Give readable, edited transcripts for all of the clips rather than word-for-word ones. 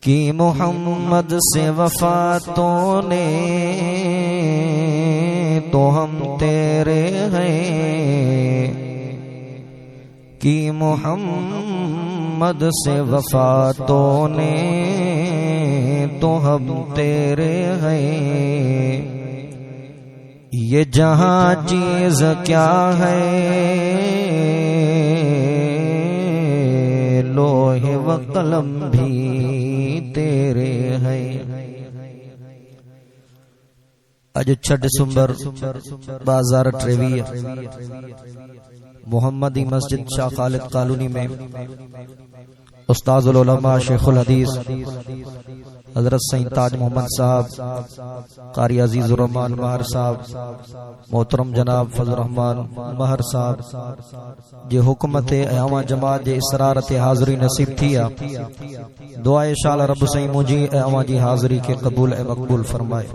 कि मोहम्मद से वफा तूने तो हम तेरे हैं, कि मोहम्मद से वफा तूने तो हम तेरे हैं। ये जहां चीज क्या है लोहे व कलम भी तेरे हैं। अज 6 दिसंबर 2023 मोहम्मदी मस्जिद शाह खालिद कॉलोनी में उस्ताजुल उलमा शेखुल हदीस हजरत सईद ताज मोहम्मद साहब, कारी अजीजुर रहमान महर साहब, मोहतरम जनाब फजल रहमान महर साहब जे हुकूमत अयामा जमात जे इसरारत हाज़री नसीब थी। दुआ इंशाअल्लाह रब सही मुझी अयामा जी हाज़री के कबूल ए मकबूल फरमाए।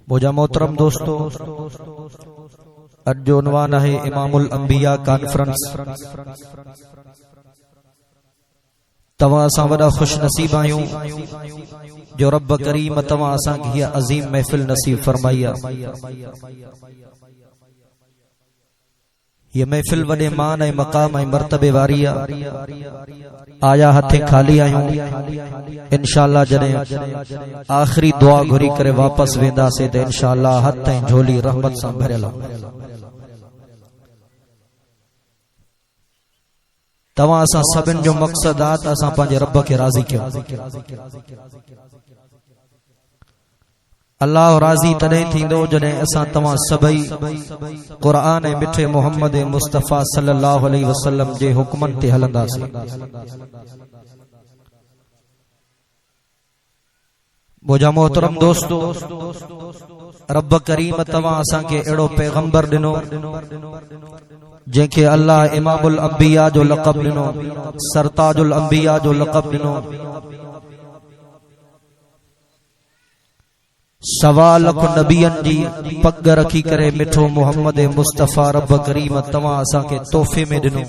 मुझा मोहतरम दोस्तों, अज जो उन्वान है इमामुल अंबिया कॉन्फ्रेंस। तवा असां वॾा खुश नसीब आहियूं जो रब करीम तवा असां खे अजीम महफिल नसीब फरमाई आहे। ये महफिल वॾे मान ऐं मक़ाम ऐं मर्तबे वारी आहे। आया हथे खाली आहियूं, इंशाअल्लाह जॾहिं आखिरी दुआ घुरी करे वापस वेंदासीं त इंशाअल्लाह हथ ऐं झोली रहमत सां भरियल आहे। तवा असां सभिनि जो मक़सद आहे त असां पंहिंजे रब खे राज़ी कयूं। अल्लाह राज़ी तॾहिं थींदो जॾहिं असां तव्हां सभई क़ुरान ऐं मिठे मोहम्मद मुस्तफ़ा सल्लल्लाहु अलैहि वसल्लम जे हुक्मनि ते हलंदासीं। मुंहिंजा मोहतरम दोस्तों, रब करीम तव्हां असांखे अहिड़ो पैगंबर ॾिनो जंहिंखे अल्लाह इमामुल अंबिया जो लक़ब ॾिनो, सरताजुल अंबिया जो लक़ब ॾिनो। 1.25 लाख नबियनि जी पग रखी करे मिठो मोहम्मद मुस्तफ़ा रब करीम तव्हां असांखे तोहफ़े में ॾिनो।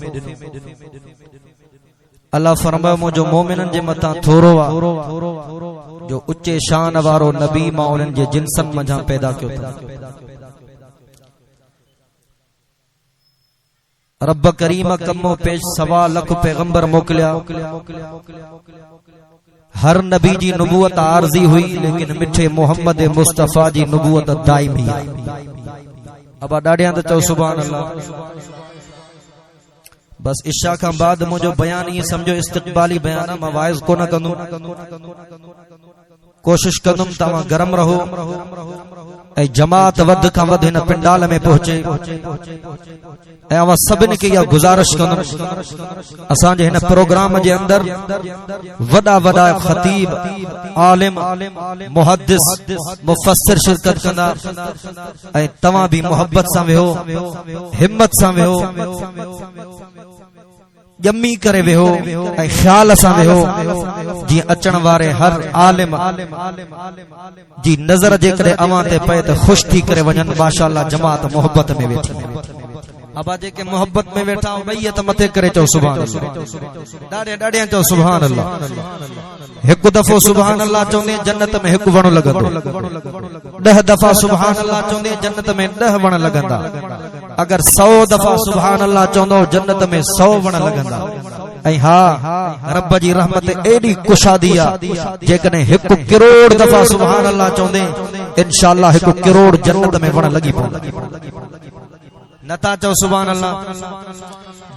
अल्लाह फरमायो मुंहिंजो मोमिननि जे मथां थोरो आहे जो उच्चे शान वारो नबी मां उन्हनि जे जिन्सनि मंझां पैदा कयो अथनि। रब करीम कमो पेश 1.25 लाख पैगंबर मोकिलिया। हर नबी जी नबूवत आरजी हुई, लेकिन मिठे मोहम्मद मुस्तफ़ा जी नबूवत दाइमी है। अब डाडियां तो चओ सुभान अल्लाह। बस इशा का बाद मुझो बयान ये समझो इस्तक़बाली बयान है। मैं वाइज को न कंदुम, कोशिश कंदुम तव्हां गरम रहो ऐं जमात वध खां वध हिन पिंडाल में पहुचे। ऐं अवां सभिनी खे इहा गुज़ारिश कंदुमि असांजे हिन प्रोग्राम जे अंदर वॾा वॾा ख़तीब, आलिम, मुहद्दिस, मुफ़स्सिर शिरकत कंदा। ऐं तव्हां भी मोहब्बत सां वेहो, हिम्मत सां वेहो, जमी करे वेहो ऐं ख्याल सां वेहो जी अचण वारे हर आलिम जी नज़र जेकॾहिं अवां ते पए त ख़ुश थी करे वञनि। माशाअल्लाह जमात मोहब्बत में वेठी। अब जेके मोहब्बत में वेठा भई त मथे करे चओ सुभान अल्लाह। ॾाढे ॾाढे चओ सुभान अल्लाह। हिकु दफ़ो सुभान अल्लाह चवंदे जन्नत में हिकु वण लॻंदो। 10 दफ़ा सुभान अल्लाह चवंदे जन्नत में 10 वण लॻंदा। अगर 100 दफ़ा सुभान अल्लाह चवंदो जन्नत में 100 वण लॻंदा। ऐं हा रब जी रहमत एडी कुशादी आहे जेकॾहिं 1 करोड़ दफ़ा सुभान अल्लाह चवंदे इंशाअल्लाह 1 करोड़ जन्नत में वण लॻी पवंदा। नथा चओ सुभान अल्लाह।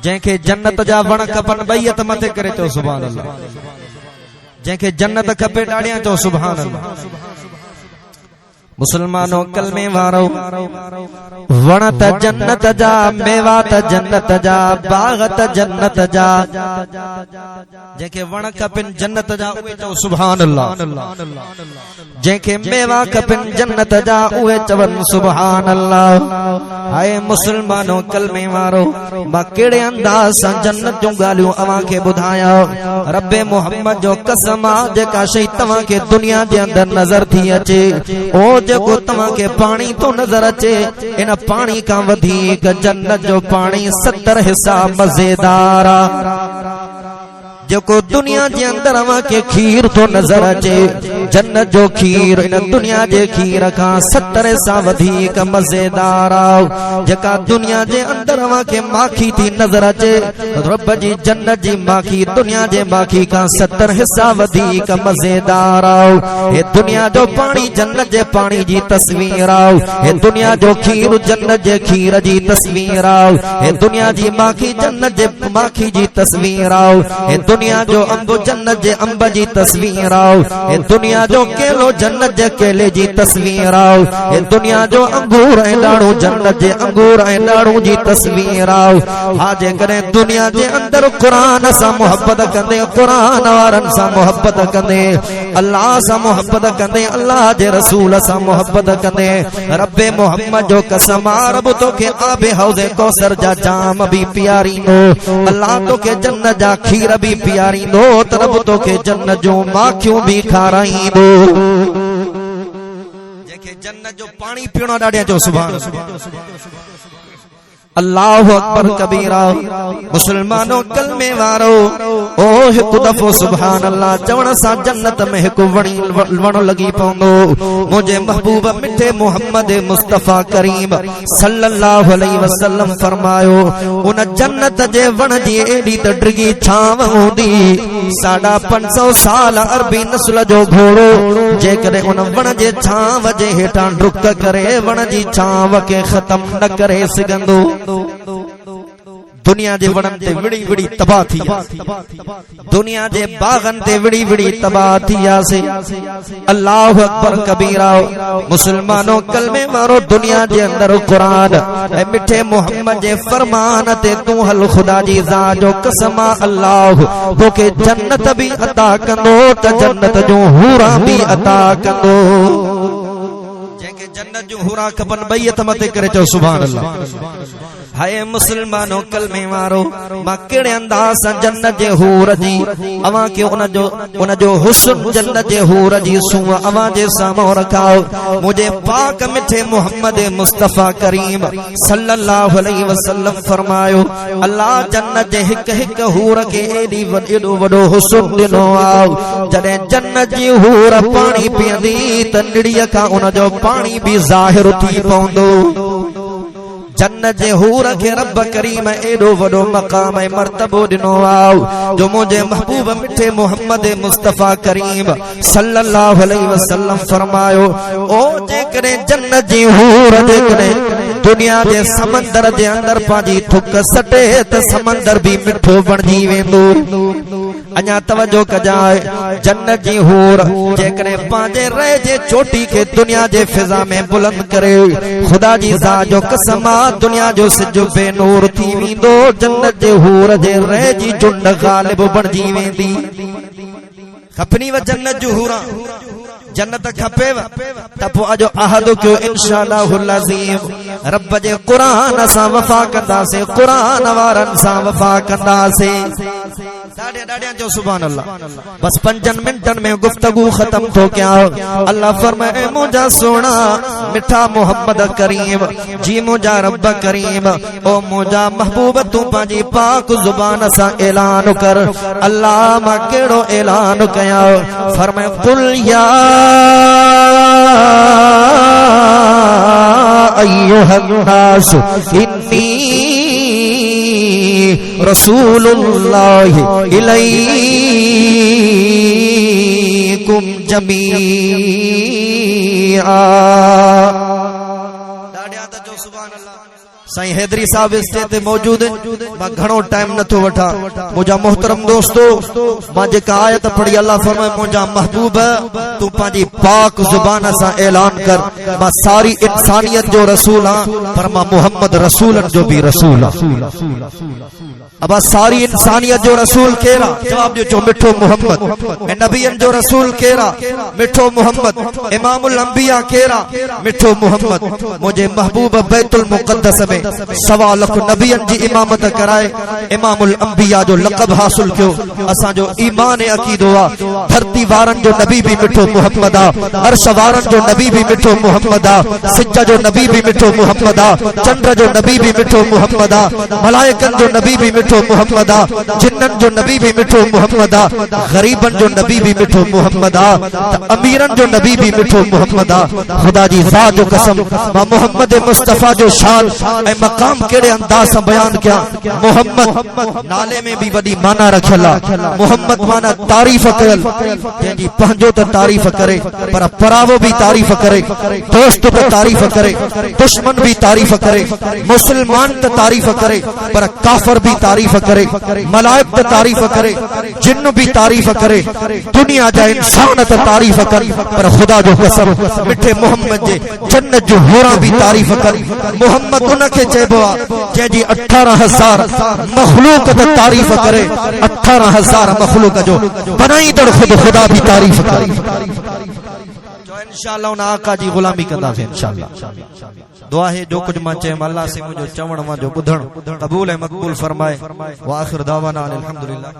जंहिंखे जन्नत जा वण खपनि ॿई हथ मथे करे चओ सुभान अल्लाह। जंहिंखे जन्नत खपे ॾाढियां चओ सुभान अल्लाह। मुसलमानों कलमे वारो वण त जन्नत जा, मेवा त जन्नत जा, बाग त जन्नत जा। जंहिंखे वण खपनि जन्नत जा उहे चओ सुभान अल्लाह। जंहिंखे मेवा खपनि जन्नत जा उहे चवनि सुभान अल्लाह। हाय मुसलमानों कलमे वारो, मां कहिड़े अंदाज़ सां जन्नत जूं ॻाल्हियूं अवां खे ॿुधायां। रब्बे मोहम्मद जो कसम आहे जेका शइ तव्हां खे दुनिया जे अंदर नज़र थी अचे, ओ जेको तव्हां खे पाणी तो नज़र अचे, इन पाणी खां वधीक जन्नत जो पाणी 70 हिस्सा मज़ेदार आहे। जेको दुनिया जे अंदर अवां के खीर तो नजर अचे जन्नत जो खीर इन दुनिया जे खीर का 70 सा वधिक मजेदार आओ जेका दुनिया जे अंदर अवां के माखी थी नजर अचे रब जी जन्नत जी माखी दुनिया जे माखी का 70 हिस्सा वधिक मजेदार आओ ये दुनिया जो पानी जन्नत जे पानी जी तस्वीर आओ ये दुनिया जो खीर जन्नत जे खीर जी तस्वीर आओ ये दुनिया जी माखी जन्नत जे माखी जी तस्वीर आओ ये दुनिया जो अंब जन्नत जे अंब जी तस्वीर आओ ये दुनिया जो केलो जन्नत जे केले जी तस्वीर आओ ये दुनिया जो अंगूर ऐं ॾाढ़ू जन्नत जे अंगूर ऐं ॾाढ़ू जी तस्वीर आओ हा जे करे दुनिया जे अंदर कुरान सां मोहब्बत कंदे कुरान वारनि सां मोहब्बत कंदे अल्लाह सां मोहब्बत कंदे अल्लाह जे रसूल सां मोहब्बत कंदे रब्बे मोहम्मद जो कसम रब तोखे आबे हौज़े कौसर जा जाम भी पियारींदो अल्लाह तोखे जन्नत जा खीर भी पियारींदो त रब तोखे जन्नत जो माखियूं भी खाराईंदो जेके जन्नत जो पानी पीणो ॾाढिया जो सुभान अल्लाहु अकबर कबीरा मुसलमानों कलमे वारो ओ हिकु दफ़ो सुभान अल्लाह चवण सां जन्नत में हिकु वण लगी पवंदो मुझे महबूब मिठे मोहम्मद मुस्तफा करीम सल्लल्लाहु अलैहि वसल्लम फरमायो उन जन्नत जे वण जी एडी त ड्रिगी छांव हूंदी 550 साल अरबी नस्ल जो घोड़ो जेकॾहिं उन वण जे छांव जे हेठां डुक करे वण जी छांव के ख़त्म न करे सघंदो दुनिया जे वणन ते विड़ी विड़ी तबाह थी दुनिया जे बागन ते विड़ी विड़ी तबाह थी आसे अल्लाहु अकबर कबीरा मुसलमानों कलमे वारो दुनिया जे अंदर कुरान ऐ मिठे मोहम्मद जे फरमान ते तू हल खुदा जी ज़ात जो कसम अल्लाह तोखे जन्नत भी अता कंदो त जन्नत जो हूरा भी अता कंदो जेके जन्नत जो हूरा खपन बई हथ मथे करे चओ सुभान अल्लाह हाय मुसलमानों कलमे वारो मां केड़े अंदाज सां जन्नत जे हूर जी अवां के उन जो हुस्न जन्नत जे हूर जी सूह अवां जे साम्हूं रखाओ मुझे पाक मिठे मोहम्मद मुस्तफा करीम सल्लल्लाहु अलैहि वसल्लम फरमायो अल्लाह जन्नत जे हिक हिक हूर के एडो वडो हुस्न दिनो आओ जडे जन्नत जी हूर पानी पींदी त निड़ीअ का उन जो पानी भी ज़ाहिर थी पवंदो जन्नत जे हूर के रब करीम एडो वडो मकाम ऐं मर्तबो दिनो आओ जो मुझे महबूब मिठे मोहम्मद मुस्तफा करीम सल्लल्लाहु अलैहि वसल्लम फरमायो ओ जेकरे जन्नत जी हूर जेकरे दुनिया जे समंदर जे अंदर पाजी थुक सटे त समंदर भी मिठो बणजी वेंदो अञा तवज्जो कजाए जन्नत जी हूर जेकरे पांजे रह जे चोटी के दुनिया जे फिजा में बुलंद करे खुदा जी ज़ात जो कसम दुनिया जो सिज बेनूर थी वेंदो जन्नत जे हूर जे रह जी झुंड गालिब बणजी वेंदी खपनी व जन्नत जो हूरा जन्नत खपेव त पोइ अॼु अहद कयो इंशाअल्लाहुल अज़ीम रब जे क़ुरान सां वफ़ा कंदासीं क़ुरान वारनि सां वफ़ा कंदासीं ॾाढिया जो सुभान अल्लाह बस 5 मिनटनि में गुफ्तगू खत्म थो कयां अल्लाह फरमाए मुंहिंजा सोना मिठा मोहम्मद करीम जी मुंहिंजा रब करीम ओ मुंहिंजा महबूब तूं पंहिंजी पाक ज़ुबान सां ऐलान कर अल्लाह मां कहिड़ो ऐलान कयां फरमाए कुल या अय्युहन नास इन्नी रसूलुल्लाह इलैकुम जमीआ साईं हैदरी साहब स्टेज ते मौजूद मां घणो टाइम नथो वठा मुंहिंजा मोहतरम दोस्तो मां जेका आयत पढ़ी अल्लाह फरमाए मुंहिंजा महबूब तू पंहिंजी पाक ज़ुबान सां ऐलान कर मां सारी इंसानियत जो रसूल हां पर मां मोहम्मद रसूलन जो भी रसूल हां अब सारी इंसानियत जो रसूल केरा जवाब जो मिठो मोहम्मद ऐं नबियन जो रसूल केरा मिठो मोहम्मद इमामुल अंबिया केरा मिठो मोहम्मद मुझे महबूब बैतुल मुक़द्दस में 1.25 लाख नबियन जी इमामत कराए इमामुल अंबिया जो लक़ब हासिल कियो असा जो ईमान अकीदो आ धरती वारन जो नबी भी मिठो मोहम्मद आ अर्श वारन जो नबी भी मिठो मोहम्मद आ सिज जो नबी भी मिठो मोहम्मद आ चंद्र जो नबी भी मिठो मोहम्मद आ मलाइकन जो नबी भी मिठो मोहम्मद आ, जिन्नन जो नबी भी मिठो मोहम्मद आ, गरीबन जो नबी भी मिठो मोहम्मद आ, अमीरन जो नबी भी मिठो मोहम्मद आ। खुदा जी ज़ात जो कसम मां मोहम्मद मुस्तफा जो शान ए मकाम केड़े अंदाज से बयान किया। मोहम्मद नाले में भी वडी माना रखला। मोहम्मद माना तारीफ कयल, जंहिंजी पंहिंजो त तारीफ करे पर परावो भी तारीफ करे, दोस्त त तारीफ करे, दुश्मन भी तारीफ करे, मुसलमान त तारीफ करे पर काफर भी तारीफ करे, मलाइक त तारीफ करे, जिन्न भी तारीफ करे, दुनिया जा इंसान त तारीफ कर पर खुदा जो कसम मिठे मोहम्मद जे जन्नत जो होरा भी तारीफ कर। मोहम्मद उनके चइबो आ जंहिंजी 18,000 मखलूक त तारीफ करे, 18,000 मखलूक जो बनाईंदड़ खुद खुदा भी तारीफ करे। जो इंशाअल्लाह उन आका जी गुलामी कंदासीं इंशाअल्लाह। दुआ है जो कुछ मां चयमि अल्लाह से मुंहिंजो चवण मां जो ॿुधण क़बूल ऐं मक़बूल फरमाए। व आखिर दावाना अल्हम्दुलिल्लाह।